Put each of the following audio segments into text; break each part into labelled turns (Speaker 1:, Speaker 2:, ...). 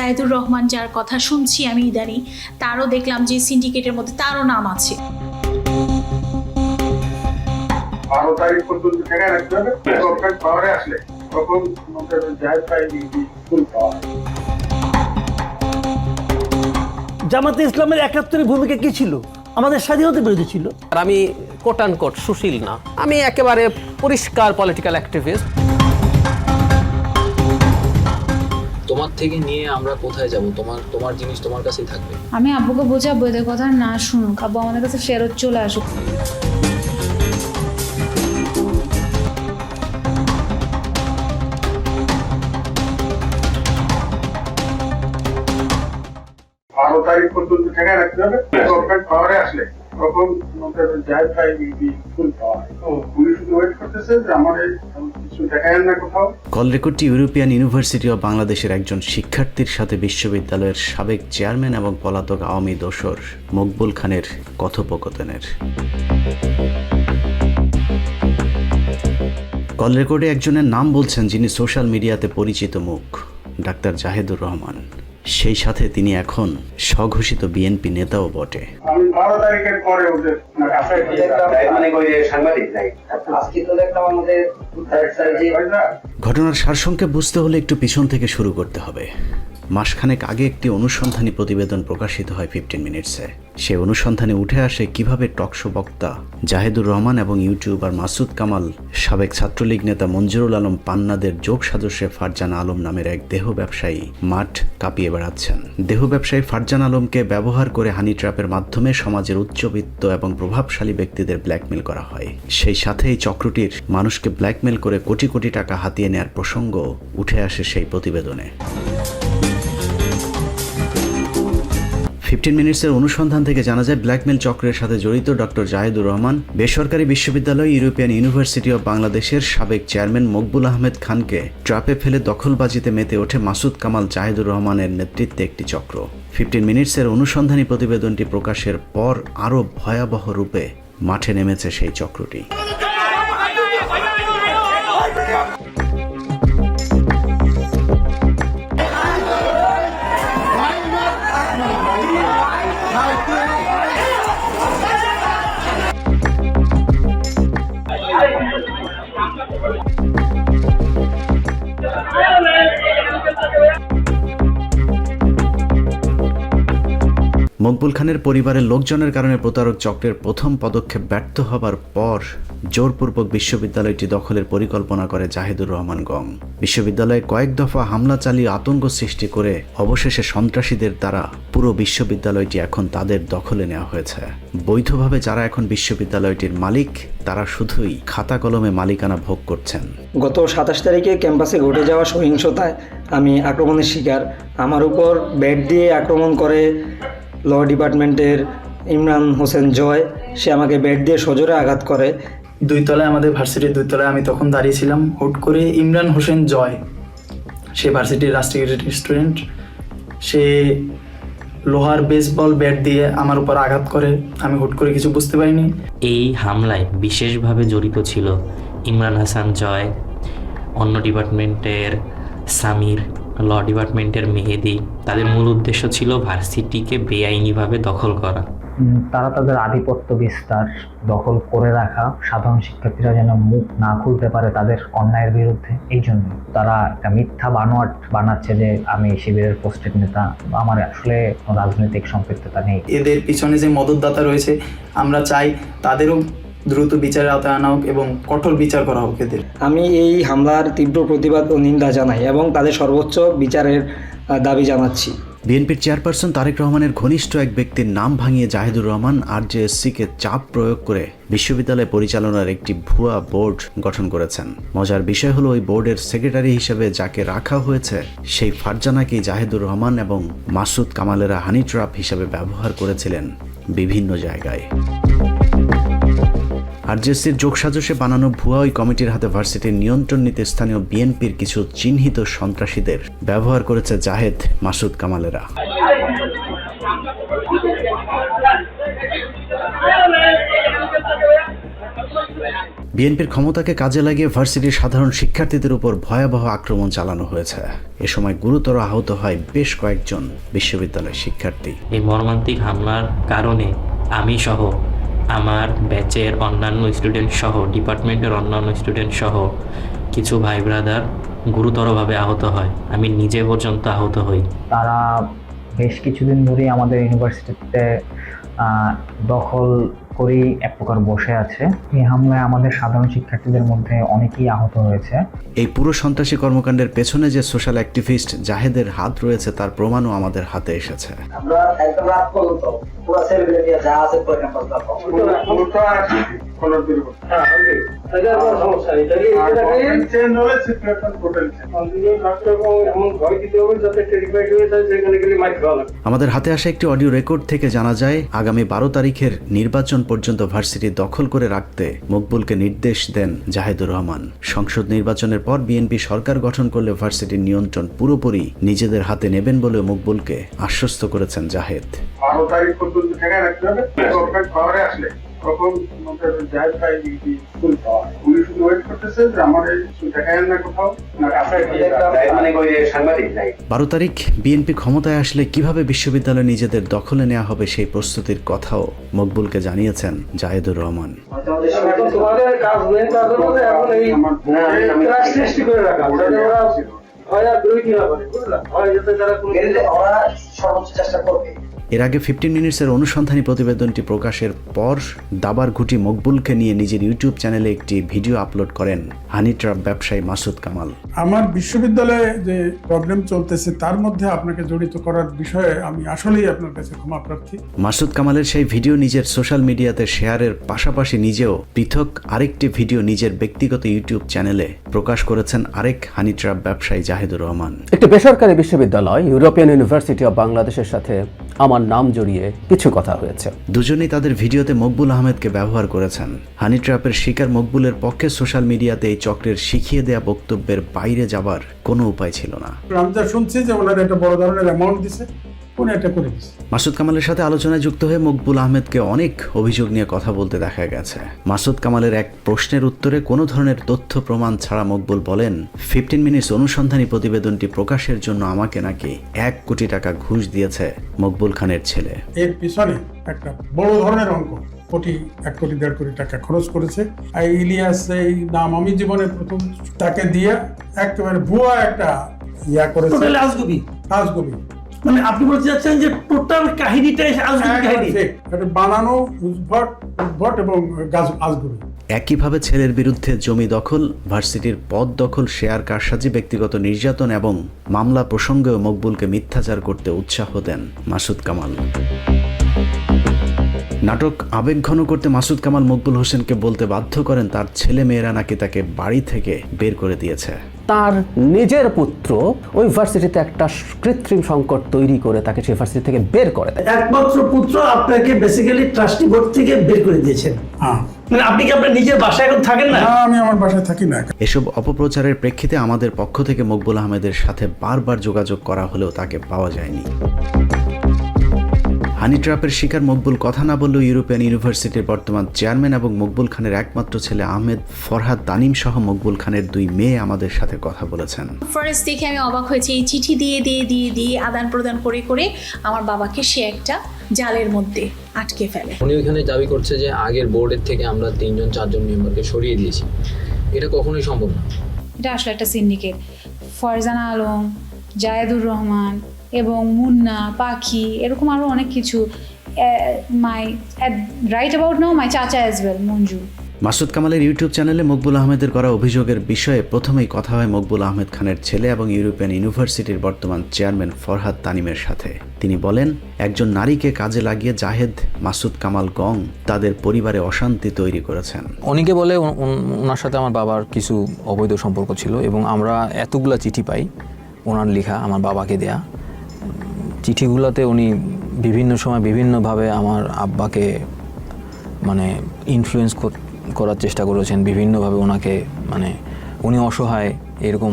Speaker 1: জাহিদুর রহমান যার কথা শুনছি আমি ইদানিং, তারও দেখলাম যে সিন্ডিকেটের মধ্যে তারও নাম আছে।
Speaker 2: 12 তারিখ পর্যন্ত ঠেকায় রাখতে হবে, গভর্নমেন্ট পাওয়ারে আসলে তখন আমাদের জাহিদ ভাই ফুল পাওয়ার।
Speaker 3: জামাতে ইসলামের ৭১ ভূমিকা কি ছিল? আমাদের স্বাধীনতা বিরোধী ছিল।
Speaker 4: আর আমি কোট অ্যান্ড কোট সুশীল না, আমি একেবারে পরিষ্কার পলিটিক্যাল অ্যাক্টিভিস্ট।
Speaker 5: তোমার থেকে নিয়ে আমরা কোথায় যাব? তোমার জিনিস তোমার কাছেই থাকবে।
Speaker 6: আমি আব্বুকে বোঝাবো এদের কথা না শুনুক, আব্বু আমাদের কাছে ফেরত চলে আসুক।
Speaker 2: বারো তারিখ পর্যন্ত ঠেকায় রাখতে হবে, গভর্নমেন্ট পাওয়ারে আসলে তখন আমাদের জাহিদ ভাই ফুল পাওয়ার। পুলিশ শুধু ওয়েট করতেছে যে আমাদের কিছু দেখায় না কোথাও।
Speaker 7: কল রেকর্ডটি ইউরোপিয়ান ইউনিভার্সিটি অব বাংলাদেশের একজন শিক্ষার্থীর সাথে বিশ্ববিদ্যালয়ের সাবেক চেয়ারম্যান এবং পলাতক আওয়ামী দোসর মকবুল খানের কথোপকথনের। কল রেকর্ডে একজনের নাম বলছেন যিনি সোশ্যাল মিডিয়াতে পরিচিত মুখ, ডাক্তার জাহিদুর রহমান। সেই সাথে তিনি এখন স্বঘোষিত বিএনপি নেতাও বটে।
Speaker 2: আমি 12 তারিখের পরে ওদের
Speaker 7: ঘটনার সারসংক্ষেপ বুঝতে হলে একটু পিছন থেকে শুরু করতে হবে। মাসখানেক আগে একটি অনুসন্ধানী প্রতিবেদন প্রকাশিত হয় 15 মিনিটসে। সে অনুসন্ধানে উঠে আসে কিভাবে টকশো বক্তা জাহিদুর রহমান এবং ইউটিউবার মাসুদ কামাল সাবেক ছাত্রলীগ নেতা মঞ্জুরুল আলম পান্নাদের যোগ সাদস্যে ফারজানা আলম নামের এক দেহ ব্যবসায়ী মাঠ কাঁপিয়ে বেড়াচ্ছেন। দেহ ব্যবসায়ী ফারজানা আলমকে ব্যবহার করে হানি ট্র্যাপের মাধ্যমে সমাজের উচ্চবিত্ত এবং প্রভাবশালী ব্যক্তিদের ব্ল্যাকমেল করা হয়। সেই সাথে এই চক্রটির মানুষকে ব্ল্যাকমেল করে কোটি কোটি টাকা হাতিয়ে নেয়ার প্রসঙ্গ উঠে আসে সেই প্রতিবেদনে। 15 মিনিটসের অনুসন্ধান থেকে জানা যায় ব্ল্যাকমেল চক্রের সাথে জড়িত ডক্টর জাহিদুর রহমান বেসরকারি বিশ্ববিদ্যালয় ইউরোপিয়ান ইউনিভার্সিটি অব বাংলাদেশের সাবেক চেয়ারম্যান মকবুল আহমেদ খানকে ট্র্যাপে ফেলে দখলবাজিতে মেতে ওঠে মাসুদ কামাল জাহিদুর রহমানের নেতৃত্বে একটি চক্র। 15 মিনিটসের অনুসন্ধানী প্রতিবেদনটি প্রকাশের পর আরও ভয়াবহ রূপে মাঠে নেমেছে সেই চক্রটি। মকবুল খানের পরিবারের লোকজনের কারণে প্রতারক চক্রের প্রথম পদক্ষেপ ব্যর্থ হবার পর জোরপূর্বক বিশ্ববিদ্যালয়টি দখলের পরিকল্পনা করে জাহিদুর রহমান গং। বিশ্ববিদ্যালয়ে কয়েক দফা হামলা চালিয়ে আতঙ্ক সৃষ্টি করে অবশেষে সন্ত্রাসীদের দ্বারা পুরো বিশ্ববিদ্যালয়টি এখন তাদের দখলে নেওয়া হয়েছে। বৈধভাবে যারা এখন বিশ্ববিদ্যালয়টির মালিক তারা শুধুই খাতা কলমে মালিকানা ভোগ করছেন।
Speaker 8: গত 27 তারিখে ক্যাম্পাসে ঘটে যাওয়া সহিংসতায় আমি আক্রমণের শিকার। আমার উপর ব্যাট দিয়ে আক্রমণ করে ল ডিপার্টমেন্টের ইমরান হোসেন জয়। সে আমাকে ব্যাট দিয়ে সজোরে আঘাত করে।
Speaker 9: 2 তলায়, আমাদের ভার্সিটির 2 তলায় আমি তখন দাঁড়িয়েছিলাম। হুট করে ইমরান হোসেন জয়, সে ভার্সিটির রাষ্ট্রীয় স্টুডেন্ট, সে লোহার বেসবল ব্যাট দিয়ে আমার উপর আঘাত করে। আমি হুট করে কিছু বুঝতে পারিনি।
Speaker 10: এই হামলায় বিশেষভাবে জড়িত ছিল ইমরান হাসান জয়, অন্য ডিপার্টমেন্টের সামির, ল ডিপার্টমেন্টের মেহেদি। তাদের মূল উদ্দেশ্য ছিল ভার্সিটিকে বেআইনিভাবে দখল করা।
Speaker 11: তারা তাদের আধিপত্য বিস্তার, দখল করে রাখা, সাধারণ শিক্ষার্থীরা যেন মুখ না খুলতে পারে তাদের অন্যায়ের বিরুদ্ধে। এই জন্য তারা একটা মিথ্যা বানোয়াট বানাচ্ছে যে আমি শিবিরের পোস্টেড নেতা। আমার আসলে রাজনৈতিক সম্পৃক্ততা নেই।
Speaker 9: এদের পিছনে যে মদতদাতা রয়েছে, আমরা চাই তাদেরও দ্রুত বিচারের আওতায় আনা হোক এবং কঠোর বিচার করা হোক এদের।
Speaker 8: আমি এই হামলার তীব্র প্রতিবাদ ও নিন্দা জানাই এবং তাদের সর্বোচ্চ বিচারের দাবি জানাচ্ছি।
Speaker 7: বিএনপির চেয়ারপারসন তারেক রহমানের ঘনিষ্ঠ এক ব্যক্তির নাম ভাঙিয়ে জাহিদুর রহমান আরজেএসসিকে চাপ প্রয়োগ করে বিশ্ববিদ্যালয় পরিচালনার একটি ভুয়া বোর্ড গঠন করেছেন। মজার বিষয় হলো ওই বোর্ডের সেক্রেটারি হিসেবে যাকে রাখা হয়েছে সেই ফারজানাকেই জাহিদুর রহমান এবং মাসুদ কামালেরা হানি ট্র্যাপ হিসেবে ব্যবহার করেছিলেন বিভিন্ন জায়গায়। আরজেএসসির যোগসাজশে বানানো ভুয়া ওই কমিটির হাতে ভার্সিটির নিয়ন্ত্রণ নিতে স্থানীয় বিএনপির কিছু চিহ্নিত সন্ত্রাসীদের ব্যবহার করেছে জাহেদ মাসুদ কামালেরা। বিএনপির ক্ষমতাকে কাজে লাগিয়ে ভার্সিটির সাধারণ শিক্ষার্থীদের উপর ভয়াবহ আক্রমণ চালানো হয়েছে। এ সময় গুরুতর আহত হয় বেশ কয়েকজন বিশ্ববিদ্যালয়ের শিক্ষার্থী।
Speaker 10: এই মর্মান্তিক হামলার কারণে আমি সহ আমার ব্যাচের অন্যান্য স্টুডেন্ট সহ ডিপার্টমেন্টের অন্যান্য স্টুডেন্ট সহ কিছু ভাই ব্রাদার গুরুতরভাবে আহত হয়। আমি নিজে পর্যন্ত আহত হই।
Speaker 11: তারা বেশ কিছুদিন ধরেই আমাদের ইউনিভার্সিটিতে দখল করেই এক প্রকার বসে আছে। এই হামলায় আমাদের সাধারণ শিক্ষার্থীদের মধ্যে অনেকেই আহত হয়েছে।
Speaker 7: এই পুরো সন্ত্রাসী কর্মকাণ্ডের পেছনে যে সোশ্যাল অ্যাক্টিভিস্ট জাহেদের হাত রয়েছে তার প্রমাণও আমাদের হাতে এসেছে।
Speaker 8: আমরা একদম রাত পর্যন্ত পুরো সেলিব্রেট নিয়ে যা আছে পুরো ক্যাম্পাস
Speaker 7: আমাদের হাতে আসা একটি অডিও রেকর্ড থেকে জানা যায় আগামী 12 তারিখের নির্বাচন পর্যন্ত ভার্সিটি দখল করে রাখতে মকবুলকে নির্দেশ দেন জাহেদুর রহমান। সংসদ নির্বাচনের পর বিএনপি সরকার গঠন করলে ভার্সিটির নিয়ন্ত্রণ পুরোপুরি নিজেদের হাতে নেবেন বলে মকবুলকে আশ্বস্ত করেছেন জাহেদ।
Speaker 2: 12 তারিখ পর্যন্ত ঠেকায় রাখতে হবে, গভর্নমেন্ট পাওয়ারে আসলে তখন জাহেদ ভাই ফুল পাওয়ার। উনি শুধু ওয়েট করতেছে যে আমার ঠেকায় না কোথাও না।
Speaker 7: 12 তারিখ বিএনপি ক্ষমতায় আসলে কিভাবে বিশ্ববিদ্যালয় নিজেদের দখলে নেওয়া হবে সেই প্রস্তুতির কথাও মকবুলকে জানিয়েছেন জাহেদুর রহমান।
Speaker 8: তোমাদের কাজ নেই, তাদের মধ্যে এখন এই সৃষ্টি করে রাখা সর্বোচ্চ চেষ্টা করবে।
Speaker 7: এর আগে 15 মিনিটসের অনুসন্ধানী প্রতিবেদনটি প্রকাশের পর দাবার ঘুঁটি মকবুলকে নিয়ে নিজের ইউটিউব চ্যানেলে একটি ভিডিও আপলোড করেন হানি ট্রাপ ব্যবসায়ী মাসুদ কামাল।
Speaker 2: আমার বিশ্ববিদ্যালয়ে যে প্রবলেম চলতেছে তার মধ্যে আপনাকে জড়িত করার বিষয়ে আমি আসলেই আপনার কাছে ক্ষমা প্রার্থী।
Speaker 7: মাসুদ কামালের সেই ভিডিও নিজের সোশ্যাল মিডিয়াতে শেয়ারের পাশাপাশি নিজেও পৃথক আরেকটি ভিডিও নিজের ব্যক্তিগত ইউটিউব চ্যানেলে প্রকাশ করেছেন আরেক হানি ট্রাপ ব্যবসায়ী জাহেদুর রহমান।
Speaker 4: একটি বেসরকারি বিশ্ববিদ্যালয় ইউরোপিয়ান ইউনিভার্সিটি অব বাংলাদেশের সাথে আমার নাম জড়িয়ে কিছু কথা হয়েছে।
Speaker 7: দুজনেই তাদের ভিডিওতে মকবুল আহমেদকে ব্যবহার করেছেন। হানি ট্র্যাপের শিকার মকবুলের পক্ষে সোশ্যাল মিডিয়াতে এই চক্রের শিখিয়ে দেয়া বক্তব্যের বাইরে যাবার কোনো উপায় ছিল না।
Speaker 2: আমি যা শুনছি যে ওনারা একটা বড় ধরনের অ্যামাউন্ট দিছে, উনি এটা করে দিছে।
Speaker 7: মাসুদ কামালের সাথে আলোচনায় যুক্ত হয়ে মকবুল আহমেদকে অনেক অভিযোগ নিয়ে কথা বলতে দেখা গেছে। মাসুদ কামালের এক প্রশ্নের উত্তরে কোনো ধরনের তথ্য প্রমাণ ছাড়া মকবুল বলেন 15 মিনিটস অনুসন্ধানী প্রতিবেদনটি প্রকাশের জন্য আমাকে নাকি 1 কোটি টাকা ঘুষ দিয়েছে মকবুল খানের ছেলে।
Speaker 2: এর পিছনে একটা বড় ধরনের অঙ্ক, 1 কোটি 1.5 কোটি টাকা খরচ করেছে। এই ইলিয়াস এই নাম আমি জীবনে প্রথম তাকে দিয়ে একেবারে ভুয়া একটা ইয়া করেছে। আজগুবি
Speaker 3: মানে আপনি বলতে চাচ্ছেন যে টোটাল কাহিনীটাই আজগুবি কাহিনী,
Speaker 2: এটা বানানো উদ্ভট এবং আজগুবি।
Speaker 7: একইভাবে ছেলের বিরুদ্ধে জমি দখল, ভার্সিটির পদ দখল, শেয়ার কারসাজি, ব্যক্তিগত নির্যাতন এবং মামলা প্রসঙ্গেও মকবুলকে মিথ্যাচার করতে উৎসাহ দেন মাসুদ কামাল। নাটক আবেগঘন করতে মাসুদ কামাল মকবুল হোসেনকে বলতে বাধ্য করেন তার ছেলে মেয়েরা নাকি তাকে বাড়ি থেকে বের করে দিয়েছে।
Speaker 4: তার নিজের পুত্র ওই ভার্সিটিতে একটা কৃত্রিম সংকট তৈরি করে তাকে সেই ভার্সিটি থেকে বের করে দেয়।
Speaker 3: একমাত্র পুত্র আপনাকে বেসিক্যালি ট্রাস্টি বোর্ড থেকে বের করে দিয়েছেন। মানে আপনি কি আপনার নিজের বাসায় এখন থাকেন না?
Speaker 2: আমি আমার বাসায় থাকি না।
Speaker 7: এসব অপপ্রচারের প্রেক্ষিতে আমাদের পক্ষ থেকে মকবুল আহমেদের সাথে বারবার যোগাযোগ করা হলেও তাকে পাওয়া যায়নি। হানি ট্র্যাপের শিকার মকবুল কথা না বললেও ইউরোপিয়ান ইউনিভার্সিটির বর্তমান চেয়ারম্যান এবং মকবুল খানের একমাত্র ছেলে আহমেদ ফরহাদ তানিম সহ মকবুল খানের 2 মেয়ে আমাদের সাথে কথা বলেছেন।
Speaker 1: ফার্স্ট দেখে আমি অবাক হয়েছি, এই চিঠি দিয়ে আদান প্রদান করে আমার বাবাকে সে একটা জালের মধ্যে আটকে ফেলে।
Speaker 5: উনি ওইখানে দাবি করছে যে আগের বোর্ডের থেকে আমরা 3-4 মেম্বারকে সরিয়ে দিয়েছি। এটা কখনোই সম্ভব না।
Speaker 6: এটা আসলে একটা সিন্ডিকেট। ফরজানা আলম, জায়েদুর রহমান এবং মুন্না, পাখি, এরকম আরও অনেক কিছু। মাই রাইট অ্যাবাউট নাও মাই চাচা অ্যাজ ওয়েল, মঞ্জু।
Speaker 7: মাসুদ কামালের ইউটিউব চ্যানেলে মকবুল আহমেদের করা অভিযোগের বিষয়ে প্রথমেই কথা হয় মকবুল আহমেদ খানের ছেলে এবং ইউরোপিয়ান ইউনিভার্সিটির বর্তমান চেয়ারম্যান ফরহাদ তানিমের সাথে। তিনি বলেন, একজন নারীকে কাজে লাগিয়ে জাহেদ, মাসুদ কামাল গং তাদের পরিবারে অশান্তি তৈরি করেছেন।
Speaker 5: অনেকে বলে ওনার সাথে আমার বাবার কিছু অবৈধ সম্পর্ক ছিল এবং আমরা এতগুলা চিঠি পাই ওনার লেখা, আমার বাবাকে দেয়া চিঠিগুলোতে উনি বিভিন্ন সময় বিভিন্নভাবে আমার আব্বাকে মানে ইনফ্লুয়েন্স করার চেষ্টা করেছেন বিভিন্নভাবে। ওনাকে মানে উনি অসহায় এরকম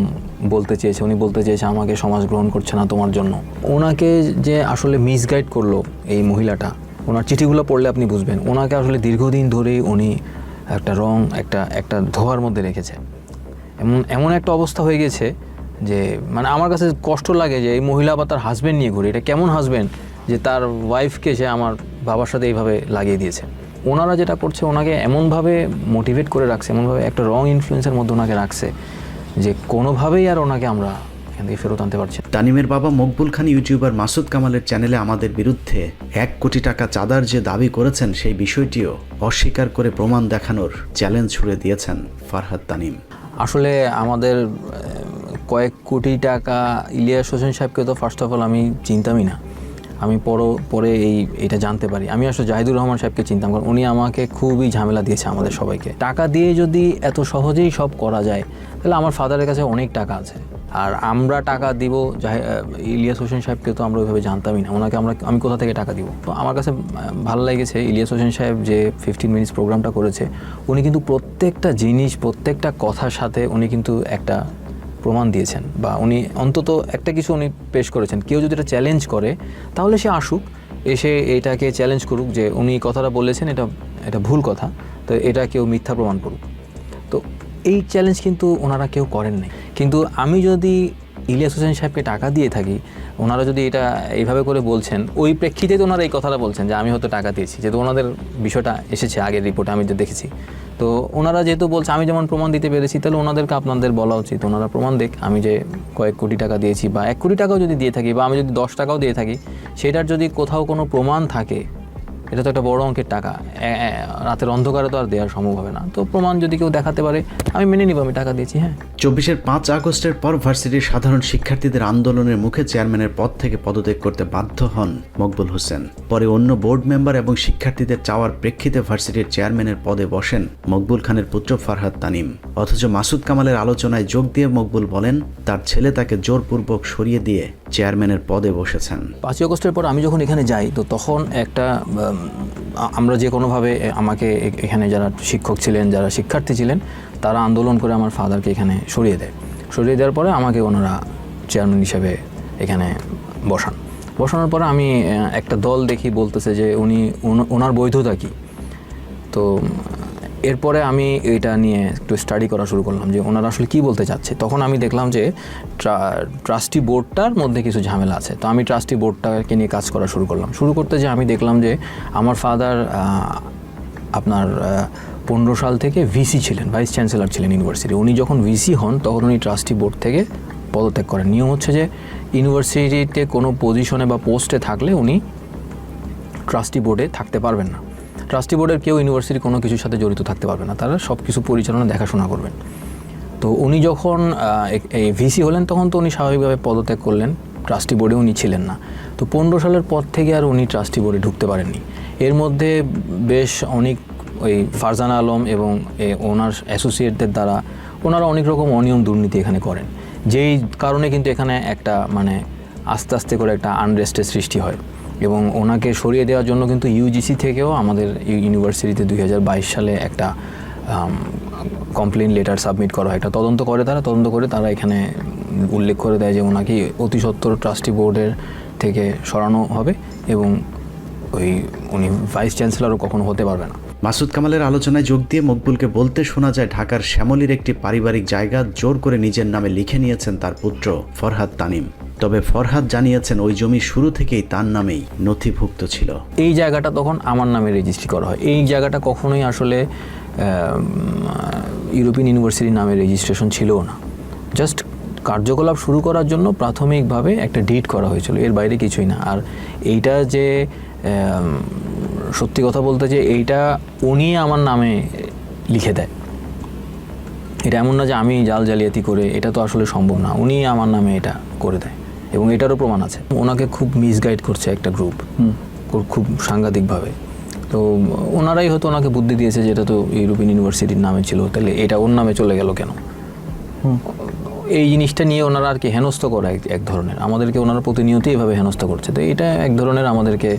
Speaker 5: বলতে চেয়েছে। উনি বলতে চেয়েছে আমাকে সমাজ গ্রহণ করছে না তোমার জন্য। ওনাকে যে আসলে মিসগাইড করলো এই মহিলাটা, ওনার চিঠিগুলো পড়লে আপনি বুঝবেন। ওনাকে আসলে দীর্ঘদিন ধরেই উনি একটা রং একটা ধোয়ার মধ্যে রেখেছে। এমন একটা অবস্থা হয়ে গেছে যে মানে আমার কাছে কষ্ট লাগে যে এই মহিলা বা তার হাজব্যান্ড নিয়ে ঘুরে, এটা কেমন হাজব্যান্ড যে তার ওয়াইফকে সে আমার বাবার সাথে এইভাবে লাগিয়ে দিয়েছে। ওনারা যেটা করছে ওনাকে এমনভাবে মোটিভেট করে রাখছে, এমনভাবে একটা রং ইনফ্লুয়েন্সের মধ্যে ওনাকে রাখছে যে কোনোভাবেই আর ওনাকে আমরা এখান থেকে ফেরত আনতে পারছি না।
Speaker 7: তানিমের বাবা মকবুল খান ইউটিউবার মাসুদ কামালের চ্যানেলে আমাদের বিরুদ্ধে 1 কোটি টাকা চাঁদার যে দাবি করেছেন সেই বিষয়টিও অস্বীকার করে প্রমাণ দেখানোর চ্যালেঞ্জ ছুড়ে দিয়েছেন ফারহাদ তানিম।
Speaker 5: আসলে আমাদের কয়েক কোটি টাকা ইলিয়াস হোসেন সাহেবকে তো ফার্স্ট অফ অল আমি চিনতামই না। আমি পরে এটা জানতে পারি। আমি আসলে জাহিদুর রহমান সাহেবকে চিনতাম, কারণ উনি আমাকে খুবই ঝামেলা দিয়েছে আমাদের সবাইকে। টাকা দিয়ে যদি এত সহজেই সব করা যায় তাহলে আমার ফাদারের কাছে অনেক টাকা আছে, আর আমরা টাকা দিব ইলিয়াস হোসেন সাহেবকে তো আমরা ওইভাবে জানতামই না। ওনাকে আমি কোথা থেকে টাকা দিব? তো আমার কাছে ভালো লেগেছে ইলিয়াস হোসেন সাহেব যে 15 মিনিটস প্রোগ্রামটা করেছে, উনি কিন্তু প্রত্যেকটা জিনিস প্রত্যেকটা কথার সাথে উনি কিন্তু একটা প্রমাণ দিয়েছেন, বা উনি অন্তত একটা কিছু উনি পেশ করেছেন। কেউ যদি এটা চ্যালেঞ্জ করে তাহলে সে আসুক, এসে এটাকে চ্যালেঞ্জ করুক যে উনি কথাটা বলেছেন এটা ভুল কথা, তো এটা কেউ মিথ্যা প্রমাণ করুক। তো এই চ্যালেঞ্জ কিন্তু ওনারা কেউ করেন নাই। কিন্তু আমি যদি ইলিয়াস হোসেন সাহেবকে টাকা দিয়ে থাকি, ওনারা যদি এটা এইভাবে করে বলছেন, ওই প্রেক্ষিতে তো ওনারা এই কথাটা বলছেন যে আমি হয়তো টাকা দিয়েছি, যেহেতু ওনাদের বিষয়টা এসেছে আগের রিপোর্টে আমি যে দেখেছি। তো ওনারা যেহেতু বলছে আমি যেমন প্রমাণ দিতে পেরেছি, তাহলে ওনাদেরকে আপনাদের বলা উচিত ওনারা প্রমাণ দেখ আমি যে কয়েক কোটি টাকা দিয়েছি, বা 1 কোটি টাকাও যদি দিয়ে থাকি, বা আমি যদি 10 টাকাও দিয়ে থাকি, সেটার যদি কোথাও কোনো প্রমাণ থাকে, এটা তো একটা বড় অঙ্কের টাকা, রাতের অন্ধকারে তো আর দেওয়ার সম্ভব হবে না। তো প্রমাণ যদি কেউ দেখাতে পারে আমি মেনে নিব আমি টাকা দিয়েছি। হ্যাঁ,
Speaker 7: 24-এর 5 আগস্টের পর ভার্সিটির সাধারণ শিক্ষার্থীদের আন্দোলনের মুখে চেয়ারম্যানের পদ থেকে পদত্যাগ করতে বাধ্য হন মকবুল হোসেন। পরে অন্য বোর্ড মেম্বার এবং শিক্ষার্থীদের চাওয়ার প্রেক্ষিতে ভার্সিটির চেয়ারম্যানের পদে বসেন মকবুল খানের পুত্র ফারহাদ তানিম। অথচ মাসুদ কামালের আলোচনায় যোগ দিয়ে মকবুল বলেন তার ছেলে তাকে জোরপূর্বক সরিয়ে দিয়ে চেয়ারম্যানের পদে বসেছেন।
Speaker 5: 5 আগস্টের পর আমি যখন এখানে যাই, তো তখন একটা আমরা যে কোনোভাবে আমাকে এখানে যারা শিক্ষক ছিলেন, যারা শিক্ষার্থী ছিলেন, তারা আন্দোলন করে আমার ফাদারকে এখানে সরিয়ে দেয়। সরিয়ে দেওয়ার পরে আমাকে ওনারা চেয়ারম্যান হিসেবে এখানে বসানোর পরে আমি একটা দল দেখি বলতেছে যে ওনার বৈধতা কী। তো এরপরে আমি এটা নিয়ে একটু স্টাডি করা শুরু করলাম যে ওনারা আসলে কী বলতে চাচ্ছে। তখন আমি দেখলাম যে ট্রাস্টি বোর্ডটার মধ্যে কিছু ঝামেলা আছে। তো আমি ট্রাস্টি বোর্ডটাকে নিয়ে কাজ করা শুরু করতে যে আমি দেখলাম যে আমার ফাদার আপনার 15 সাল থেকে ভিসি ছিলেন, ভাইস চ্যান্সেলর ছিলেন ইউনিভার্সিটি। উনি যখন ভিসি হন তখন উনি ট্রাস্টি বোর্ড থেকে পদত্যাগ করেন। নিয়ম হচ্ছে যে ইউনিভার্সিটিতে কোনো পজিশনে বা পোস্টে থাকলে উনি ট্রাস্টি বোর্ডে থাকতে পারবেন না। ট্রাস্টি বোর্ডের কেউ ইউনিভার্সিটি কোনো কিছুর সাথে জড়িত থাকতে পারবে না, তারা সব কিছু পরিচালনা দেখাশোনা করবেন। তো উনি যখন এই ভিসি হলেন তখন তো উনি স্বাভাবিকভাবে পদত্যাগ করলেন, ট্রাস্টি বোর্ডে উনি ছিলেন না। তো 15 সালের পর থেকে আর উনি ট্রাস্টি বোর্ডে ঢুকতে পারেননি। এর মধ্যে বেশ অনেক ওই ফারজানা আলম এবং ওনার অ্যাসোসিয়েটদের দ্বারা ওনারা অনেক রকম অনিয়ম দুর্নীতি এখানে করেন, যেই কারণে কিন্তু এখানে একটা মানে আস্তে আস্তে করে একটা আনরেস্টের সৃষ্টি হয়। এবং ওনাকে সরিয়ে দেওয়ার জন্য কিন্তু ইউজিসি থেকেও আমাদের ইউনিভার্সিটিতে 2022 সালে একটা কমপ্লেন লেটার সাবমিট করা হয়। একটা তদন্ত করে তারা এখানে উল্লেখ করে দেয় যে ওনাকে অতি সত্বর ট্রাস্টি বোর্ডের থেকে সরানো হবে এবং উনি ভাইস চ্যান্সেলরও কখনো হতে পারবে না।
Speaker 7: মাসুদ কামালের আলোচনায় যোগ দিয়ে মকবুলকে বলতে শোনা যায় ঢাকার শ্যামলীর একটি পারিবারিক জায়গা জোর করে নিজের নামে লিখে নিয়েছেন তার পুত্র ফরহাদ তানিম। তবে ফরহাদ জানিয়েছেন ওই জমি শুরু থেকেই তার নামেই নথিভুক্ত ছিল।
Speaker 5: এই জায়গাটা তখন আমার নামে রেজিস্ট্রি করা হয়। এই জায়গাটা কখনোই আসলে ইউরোপিয়ান ইউনিভার্সিটির নামে রেজিস্ট্রেশন ছিল না। জাস্ট কার্যকলাপ শুরু করার জন্য প্রাথমিকভাবে একটা ডিড করা হয়েছিল, এর বাইরে কিছুই না। আর এইটা যে সত্যি কথা বলতে যে এইটা উনি আমার নামে লিখে দেয়, এটা এমন না যে আমি জালিয়াতি করে, এটা তো আসলে সম্ভব না। উনি আমার নামে এটা করে দেয় এবং এটারও প্রমাণ আছে। ওনাকে খুব মিসগাইড করছে একটা গ্রুপ, খুব সাংঘাতিকভাবে। তো ওনারাই হয়তো ওনাকে বুদ্ধি দিয়েছে যে এটা তো ইউরোপিয়ান ইউনিভার্সিটির নামে ছিল, তাহলে এটা ওর নামে চলে গেল কেন। এই জিনিসটা নিয়ে ওনারা আর কি হেনস্থ করা এক ধরনের, আমাদেরকে ওনারা প্রতিনিয়তই এভাবে হেনস্থ করছে। তো এটা এক ধরনের আমাদেরকে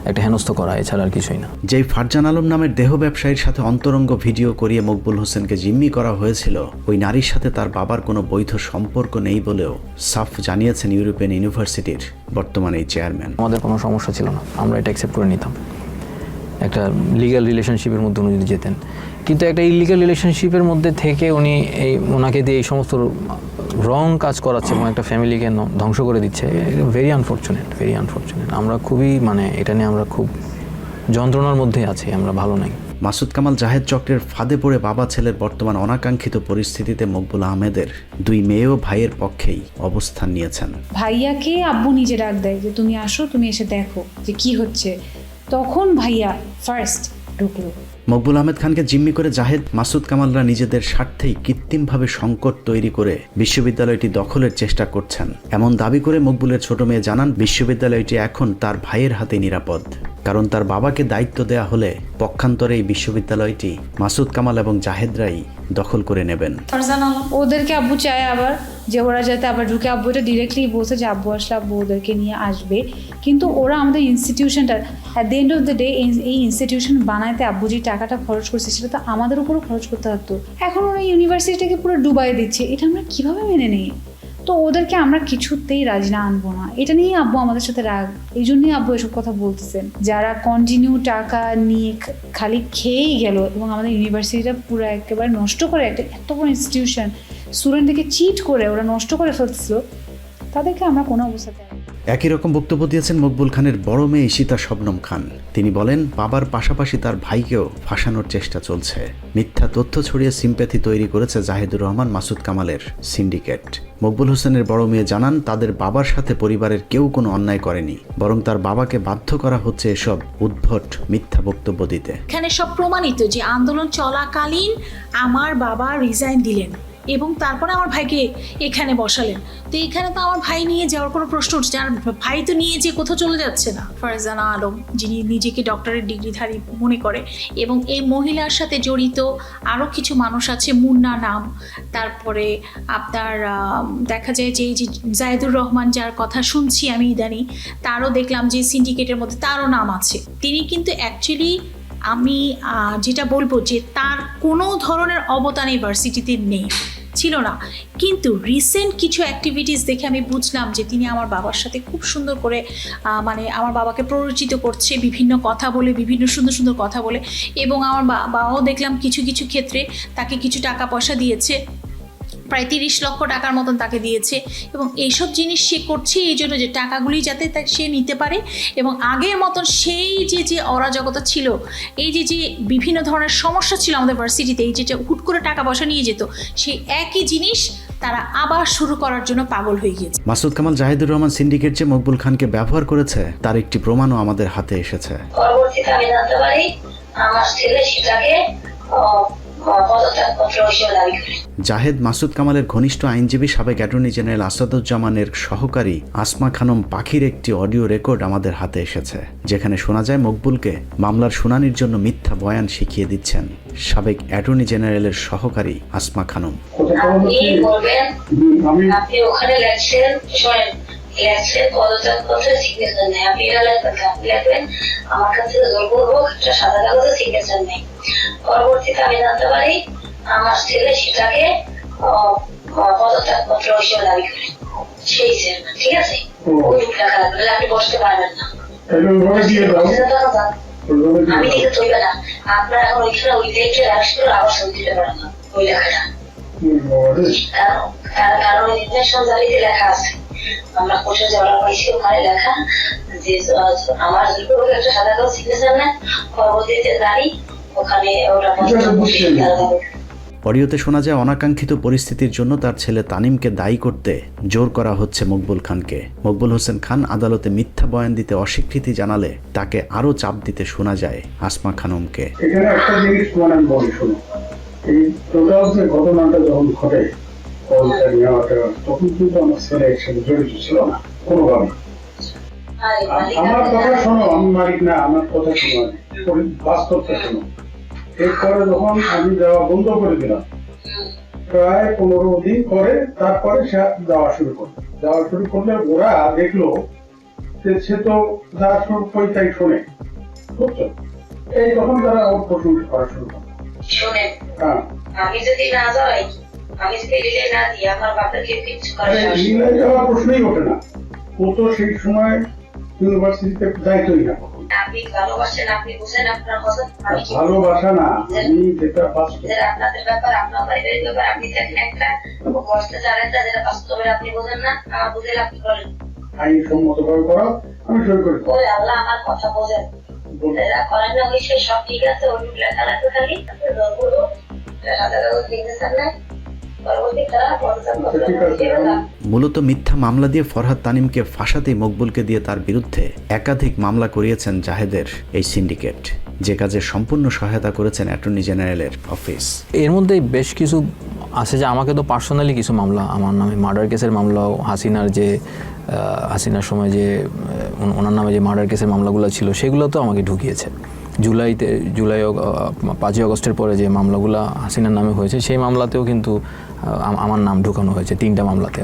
Speaker 5: একটা হেনস্থ করা, এছাড়া আর কিছুই না।
Speaker 7: যেই ফারজান আলম নামের দেহ ব্যবসায়ীর সাথে অন্তরঙ্গ ভিডিও করিয়ে মকবুল হোসেনকে জিম্মি করা হয়েছিল, ওই নারীর সাথে তার বাবার কোনো বৈধ সম্পর্ক নেই বলেও সাফ জানিয়েছেন ইউরোপিয়ান ইউনিভার্সিটির বর্তমানে এই চেয়ারম্যান।
Speaker 5: আমাদের কোনো সমস্যা ছিল না, আমরা এটা অ্যাকসেপ্ট করে নিতাম। একটা লিগ্যাল রিলেশনশিপের মধ্যে উনি যদি যেতেন, কিন্তু একটা ইলিগাল রিলেশনশিপের মধ্যে থেকে উনি ওনাকে দিয়ে এই সমস্ত রং কাজ করাচ্ছে এবং একটা ফ্যামিলিকে ধ্বংস করে দিচ্ছে। Very unfortunate, very unfortunate. আমরা খুবই এটা নিয়ে আমরা খুব যন্ত্রণার মধ্যে আছি, আমরা ভালো নাই।
Speaker 7: মাসুদ কামাল জাহেদ চক্রের ফাঁদে পড়ে বাবা ছেলের বর্তমান অনাকাঙ্ক্ষিত পরিস্থিতিতে মকবুল আহমেদের দুই মেয়ে ও ভাইয়ের পক্ষেই অবস্থান নিয়েছেন।
Speaker 6: ভাইয়াকে আব্বু নিজে ডাক দেয় যে তুমি আসো, তুমি এসে দেখো যে কি হচ্ছে। তখন ভাইয়া ফার্স্ট ঢুকলো।
Speaker 7: মকবুল আহমেদ খানকে জিম্মি করে জাহেদ, মাসুদ কামালরা নিজেদের স্বার্থেই কৃত্রিমভাবে সংকট তৈরি করে বিশ্ববিদ্যালয়টি দখলের চেষ্টা করছেন এমন দাবি করে মকবুলের ছোট মেয়ে জানান, বিশ্ববিদ্যালয়টি এখন তার ভাইয়ের হাতে নিরাপদ, কারণ তার বাবাকে দায়িত্ব দেয়া হলে পক্ষান্তরে এই বিশ্ববিদ্যালয়টি মাসুদ কামাল এবং জাহেদরাই দখল করে নেবেন।
Speaker 6: ওদেরকে আব্বু চায় আবার যে ওরা যাতে আবার ঢুকে, আব্বু এটা ডিরেক্টলি বলছে যে আব্বু আসলে আব্বু ওদেরকে নিয়ে আসবে, কিন্তু ওরা আমাদের ইনস্টিটিউশনটা at the end of the day এই ইনস্টিটিউশন বানাইতে আব্বু যে টাকাটা খরচ করছে সেটা তো আমাদের উপরও খরচ করতে হতো। এখন ওরা ইউনিভার্সিটিটাকে পুরো ডুবাই দিচ্ছে, এটা আমরা কীভাবে মেনে নিই? তো ওদেরকে আমরা কিছুতেই রাজি না আনবো না, এটা নিয়েই আব্বু আমাদের সাথে রাগ। এই জন্যই আব্বু এসব কথা বলতেছেন। যারা কন্টিনিউ টাকা নিয়ে খালি খেয়েই গেল এবং আমাদের ইউনিভার্সিটিটা পুরো একেবারে নষ্ট করে, একটা এত বড় ইনস্টিটিউশন স্টুডেন্টদেরকে চিট করে ওরা নষ্ট করে ফেলছিল, তাদেরকে আমরা কোনো অবস্থাতে।
Speaker 7: একই রকম বক্তব্য দিয়েছেন মকবুল খানের বড় মেয়ে ঈশিতা শবনম খান। তিনি বলেন, বাবার পাশাপাশি তার ভাইকেও ফাঁসানোর চেষ্টা চলছে। মিথ্যা তথ্য ছড়িয়ে সিম্প্যাথি তৈরি করেছে জাহিদুর রহমান মাসুদ কামালের সিন্ডিকেট। মকবুল হোসেনের বড় মেয়ে জানান, তাদের বাবার সাথে পরিবারের কেউ কোনো অন্যায় করেনি, বরং তার বাবাকে বাধ্য করা হচ্ছে এসব উদ্ভট মিথ্যা বক্তব্য দিতে।
Speaker 1: এখানে সব প্রমাণিত যে আন্দোলন চলাকালীন আমার বাবা রিজাইন দিলেন এবং তারপরে আমার ভাইকে এখানে বসালেন। তো এখানে তো আমার ভাই নিয়ে যাওয়ার কোনো প্রশ্ন উঠছে, আর ভাই তো নিয়ে যে কোথাও চলে যাচ্ছে না। ফারজানা আলম, যিনি নিজেকে ডক্টরেট ডিগ্রিধারী মনে করে, এবং এই মহিলার সাথে জড়িত আরও কিছু মানুষ আছে, মুন্না নাম, তারপরে আপনার দেখা যায় যে জায়েদুর রহমান, যার কথা শুনছি আমি ইদানিং, তারও দেখলাম যে সিন্ডিকেটের মধ্যে তারও নাম আছে। তিনি কিন্তু অ্যাকচুয়ালি আমি যেটা বলবো যে তার কোনো ধরনের অবদান এই ভার্সিটিতে নেই, ছিল না, কিন্তু রিসেন্ট কিছু অ্যাক্টিভিটিস দেখে আমি বুঝলাম যে তিনি আমার বাবার সাথে খুব সুন্দর করে আমার বাবাকে প্ররোচিত করছে, বিভিন্ন কথা বলে, বিভিন্ন সুন্দর সুন্দর কথা বলে, এবং আমার বাবাও দেখলাম কিছু কিছু ক্ষেত্রে তাকে কিছু টাকা পয়সা দিয়েছে, প্রায় 30 লক্ষ টাকার মতন তাকে দিয়েছে। এবং এইসব জিনিস সে করছে এই জন্য যে টাকাগুলি যাতে সে নিতে পারে, এবং আগের মতন সেই যে অরাজকতা ছিল, এই যে বিভিন্ন ধরনের সমস্যা ছিল আমাদের ভার্সিটিতে, এই যে হুট করে টাকা পয়সা নিয়ে যেত, সেই একই জিনিস তারা আবার শুরু করার জন্য পাগল হয়ে গিয়েছে।
Speaker 7: মাসুদ কামাল জাহিদুর রহমান সিন্ডিকেট যে মকবুল খানকে ব্যবহার করেছে তার একটি প্রমাণও আমাদের হাতে এসেছে।
Speaker 12: পরবর্তীতে আমি জানতে পারি আমার ছেলে সেটাকে
Speaker 7: জাহেদ মাসুদ কামালের ঘনিষ্ঠ আইনজীবী সাবেক অ্যাটর্নি জেনারেল আসাদুজ্জামানের সহকারী আসমা খানম পাখির একটি অডিও রেকর্ড আমাদের হাতে এসেছে, যেখানে শোনা যায় মকবুলকে মামলার শুনানির জন্য মিথ্যা বয়ান শিখিয়ে দিচ্ছেন সাবেক অ্যাটর্নি জেনারেলের সহকারী আসমা খানম।
Speaker 12: আপনি ওখানে লেখছেন পদত্যাগপত্রের সিগনেচার নেই, আপনি লিখবেন আমার কাছে জোর করবো একটা সাদা কাগজে সিগনেচার নেই। পরবর্তীতে আমি জানতে পারি আমার ছেলে সেটাকে পদত্যাগপত্র হিসেবে দাবি করে, সেই চেয়ারম্যান, ঠিক আছে, ওই লেখা লাগবে, আপনি বসতে পারবেন না, আমি লিখে তৈবে না, আপনার এখন ওইখানে ওই ডেটে অ্যারেস্ট করে আবার সই দিতে পারেন না ওই লেখাটা, কারণ নির্দেশন জারিতে লেখা আছে, আমরা কোর্টে যাওয়ার পয়সা ওখানে লেখা যে আমার একটা সাদা কাগজ সিগনেচার নেন, পরবর্তীতে জানি ওখানে ওরা
Speaker 7: অডিওতে শোনা যায় অনাকাঙ্ক্ষিত পরিস্থিতির জন্য তার ছেলে তানিমকে দায়ী করতে জোর করা হচ্ছে মকবুল খানকে। মকবুল হোসেন খান আদালতে মিথ্যা বয়ান দিতে অস্বীকৃতি জানালে তাকে আরো চাপ দিতে শোনা যায় আসমা খানমকে।
Speaker 2: এখানে একটা জিনিস আমি বলি, শোনো, এই টোটাল যে ঘটনাটা যখন ঘটে তখন কিন্তু আমার ছেলে একসাথে জড়িত ছিল না কোনোভাবে। আমার কথা শোনো, আমি মালিক না, আমার কথা শোনো, বাস্তবটা শোনো। এরপরে যখন আমি যাওয়া বন্ধ করে দিলাম, প্রায় 15 দিন পরে তারপরে সে যাওয়া শুরু করলে ওরা দেখলো যে সে তো যা শুরু করে তাই শোনে, বুঝছো, এই তখন তারা ওর প্রশংসা করা শুরু করে।
Speaker 12: শোনেন, আমি যদি না যাই, আমি যদি রিলে না দিই, আমার বাবাকে কিছু করার
Speaker 2: রিলে যাওয়ার প্রশ্নই ওঠে না। ও তো সেই সময় ইউনিভার্সিটিতে যাইতই না।
Speaker 12: আপনি ভালোবাসেন, আপনি বুঝেন আপনার কথা, আমি কি
Speaker 2: ভালোবাসা না, আমি যেটা
Speaker 12: যেটা আপনাদের ব্যাপার, আপনার পারিবারিক ব্যাপার, আপনি দেখেন একটা কষ্টে জানেন না, যেটা বাস্তবে আপনি বোঝেন না, আমার বুঝে আপনি করেন
Speaker 2: আইন সম্মতভাবে করো, আমি সই করি।
Speaker 12: ওই আল্লাহ আমার কথা বোঝেন, এরা করেন না, ওই সে সব ঠিক আছে, ওই লেখা লাগবে খালি দরগুলো সাদা কাগজ লিখেছেন না, পরবর্তী তারা
Speaker 7: মূলত মিথ্যা মামলা দিয়ে ফরহাদ তানিমকে ফাঁসাতেই মকবুলকে দিয়ে তার বিরুদ্ধে একাধিক মামলা করিয়েছেন জাহেদের এই সিন্ডিকেট, যে কাজে সম্পূর্ণ সহায়তা করেছেন অ্যাটর্নি জেনারেলের অফিস।
Speaker 5: এর মধ্যে বেশ কিছু আছে যে আমাকে তো পার্সোনালি কিছু মামলা, আমার নামে মার্ডার কেসের মামলাও, হাসিনার সময় যে ওনার নামে যে মার্ডার কেসের মামলাগুলো ছিল সেগুলো তো আমাকে ঢুকিয়েছে। জুলাই 5ই আগস্টের পরে যে মামলাগুলো হাসিনার নামে হয়েছে সেই মামলাতেও কিন্তু আমার নাম ঢুকানো হয়েছে 3টা মামলাতে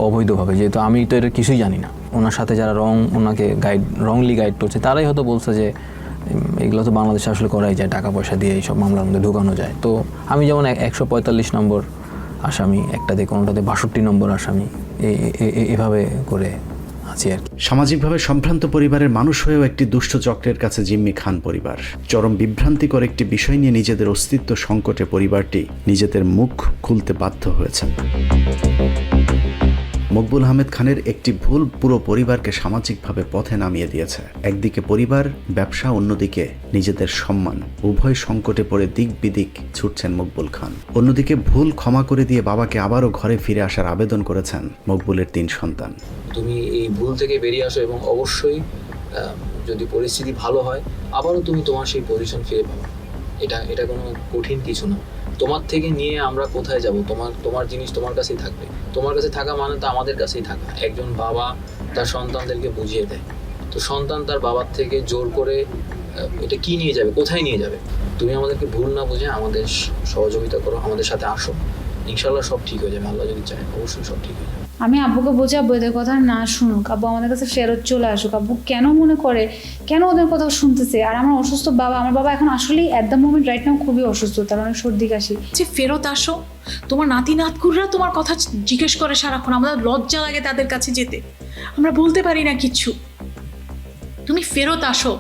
Speaker 5: অবৈধভাবে, যেহেতু আমি তো এটা কিছুই জানি না। ওনার সাথে যারা ওনাকে রংলি গাইড করছে তারাই হয়তো বলছে যে এগুলো তো বাংলাদেশে আসলে করাই যায়, টাকা পয়সা দিয়ে এইসব মামলার মধ্যে ঢুকানো যায়। তো আমি যেমন 145 নম্বর আসামি, একটাতে কোনোটাতে 62 নম্বর আসামি, এভাবে করে আছি আর কি।
Speaker 7: সামাজিকভাবে সম্ভ্রান্ত পরিবারের মানুষ হয়েও একটি দুষ্ট চক্রের কাছে জিম্মি খান পরিবার। চরম বিভ্রান্তিকর একটি বিষয় নিয়ে নিজেদের অস্তিত্ব সংকটে পরিবারটি নিজেদের মুখ খুলতে বাধ্য হয়েছেন। মকবুল আহমেদ খানের একটি ভুল পুরো পরিবারকে সামাজিকভাবে পথে নামিয়ে দিয়েছে। একদিকে পরিবার, ব্যবসা, অন্যদিকে নিজেদের সম্মান, উভয় সংকটে পড়ে দিক বিদিক ছুটছেন মকবুল খান। অন্যদিকে ভুল ক্ষমা করে দিয়ে বাবাকে আবারও ঘরে ফিরে আসার আবেদন করেছেন মকবুলের 3 সন্তান।
Speaker 5: তুমি এই ভুল থেকে বেরিয়ে আসো এবং অবশ্যই যদি পরিস্থিতি ভালো হয় আবারও তুমি তোমার সেই পজিশন ফিরে পাবে। এটা কোনো কঠিন কিছু না। তোমার থেকে নিয়ে আমরা কোথায় যাব? তোমার জিনিস তোমার কাছেই থাকবে। তোমার কাছে থাকা মানে তো আমাদের কাছেই থাকা। একজন বাবা তার সন্তানদেরকে বুঝিয়ে দেয়, তো সন্তান তার বাবার থেকে জোর করে এটা কি নিয়ে যাবে, কোথায় নিয়ে যাবে? তুমি আমাদেরকে ভুল না বুঝে আমাদের সহযোগিতা করো, আমাদের সাথে আসো, ইনশাল্লাহ সব ঠিক হয়ে যাবে। আল্লাহ যদি চায় অবশ্যই সব ঠিক হয়ে যাবে।
Speaker 6: আমি আব্বুকে বোঝাবো এদের কথা না শুনুক, আব্বু আমাদের কাছে ফেরত চলে আসুক। আব্বু কেন মনে করে, কেন ওদের কথা শুনতেছে? আর আমার অসুস্থ বাবা, আমার বাবা এখন আসলেই at the moment right now খুবই অসুস্থ, তার অনেক সর্দি কাশি।
Speaker 1: যে ফেরত আসো, তোমার নাতি নাতকুররা তোমার কথা জিজ্ঞেস করে সারাক্ষণ, আমাদের লজ্জা লাগে তাদের কাছে যেতে, আমরা বলতে পারি না কিচ্ছু। তুমি ফেরত আসো,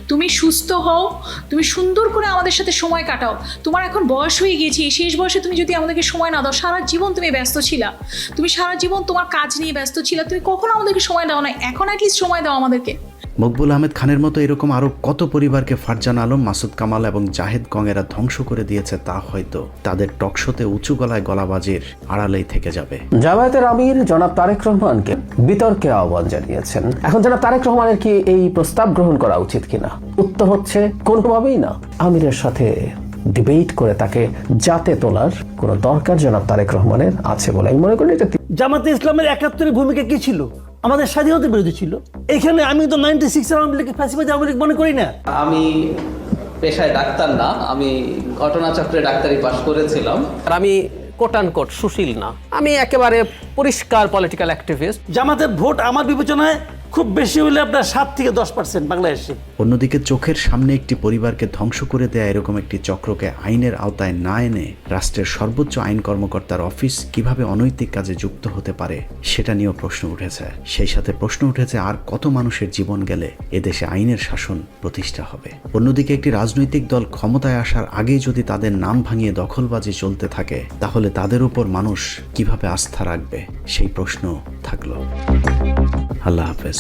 Speaker 1: তুমি সুস্থ হও, তুমি সুন্দর করে আমাদের সাথে সময় কাটাও। তোমার এখন বয়স হয়ে গিয়েছে, এই শেষ বয়সে তুমি যদি আমাদেরকে সময় না দাও, সারা জীবন তুমি ব্যস্ত ছিলা, তুমি সারা জীবন তোমার কাজ নিয়ে ব্যস্ত ছিলা, তুমি কখনো আমাদেরকে সময় দাও না, এখন অ্যাটলিস্ট সময় দাও আমাদেরকে।
Speaker 7: মকবুল আহমেদ খানের মতো এরকম আরও কত পরিবারকে ফারজান আলম, মাসুদ কামাল এবং জাহেদ কংয়েরা ধ্বংস করে দিয়েছে, তা হয়তো তাদের টকশোতে উঁচু গলায় গলাবাজির আড়ালেই থেকে যাবে।
Speaker 4: জামায়াতের আমির জনাব তারেক রহমানকে বিতর্কে আহ্বান জানিয়েছেন। এখন জনাব তারেক রহমানের কি এই প্রস্তাব গ্রহণ করা উচিত কিনা? উত্তর হচ্ছে কোনোভাবেই না। আমিরের সাথে ডিবেট করে তাকে জাতে তোলার কোনো দরকার জনাব তারেক রহমানের আছে বলে আমি মনে করি। এটা
Speaker 3: জামাতে ইসলামের 71-এর ভূমিকা কি ছিল? আমাদের স্বাধীনতা বিরোধী ছিল। এখানে আমি তো 96-এর আওয়ামী লীগকে ফ্যাসিবাদী আওয়ামী লীগ মনে করি না।
Speaker 4: আমি পেশায় ডাক্তার না, আমি ঘটনাচক্রে ডাক্তারি পাশ করেছিলাম। আর আমি কোট অ্যান্ড কোট সুশীল না, আমি একেবারে পরিষ্কার পলিটিক্যাল অ্যাক্টিভিস্ট।
Speaker 3: জামাতের ভোট আমার বিবেচনায় খুব বেশি হলে আপনার 7 থেকে 10% বাংলাদেশে।
Speaker 7: অন্যদিকে চোখের সামনে একটি পরিবারকে ধ্বংস করে দেয়া এরকম একটি চক্রকে আইনের আওতায় না এনে রাষ্ট্রের সর্বোচ্চ আইন কর্মকর্তার অফিস কিভাবে অনৈতিক কাজে যুক্ত হতে পারে সেটা নিয়েও প্রশ্ন উঠেছে। সেই সাথে প্রশ্ন উঠেছে আর কত মানুষের জীবন গেলে এদেশে আইনের শাসন প্রতিষ্ঠা হবে। অন্যদিকে একটি রাজনৈতিক দল ক্ষমতায় আসার আগেই যদি তাদের নাম ভাঙিয়ে দখলবাজি চলতে থাকে তাহলে তাদের উপর মানুষ কিভাবে আস্থা রাখবে সেই প্রশ্ন থাকলো। আল্লাহ হাফেজ।